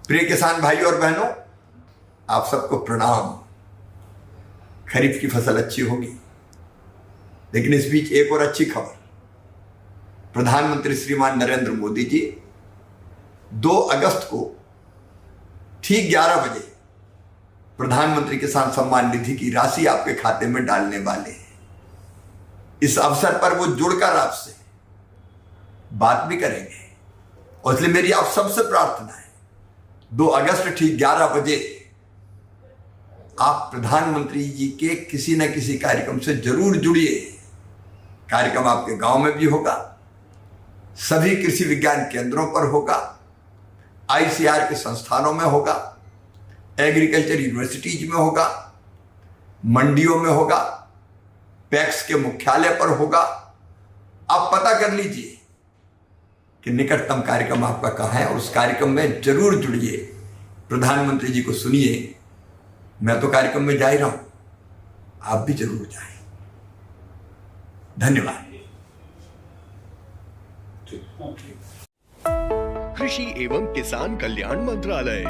प्रिय किसान भाइयों और बहनों, आप सबको प्रणाम। खरीफ की फसल अच्छी होगी, लेकिन इस बीच एक और अच्छी खबर। प्रधानमंत्री श्रीमान नरेंद्र मोदी जी 2 अगस्त को ठीक 11 बजे प्रधानमंत्री किसान सम्मान निधि की राशि आपके खाते में डालने वाले हैं। इस अवसर पर वो जुड़कर आपसे बात भी करेंगे, और इसलिए मेरी आप सबसे प्रार्थना है 2 अगस्त ठीक 11 बजे आप प्रधानमंत्री जी के किसी न किसी कार्यक्रम से जरूर जुड़िए। कार्यक्रम आपके गांव में भी होगा, सभी कृषि विज्ञान केंद्रों पर होगा, आईसीआर के संस्थानों में होगा, एग्रीकल्चर यूनिवर्सिटीज में होगा, मंडियों में होगा, पैक्स के मुख्यालय पर होगा। आप पता कर लीजिए कि निकटतम कार्यक्रम आपका कहाँ है और उस कार्यक्रम में जरूर जुड़िए। प्रधानमंत्री जी को सुनिए। मैं तो कार्यक्रम में जा ही रहा हूं, आप भी जरूर जाएं। धन्यवाद। कृषि एवं किसान कल्याण मंत्रालय।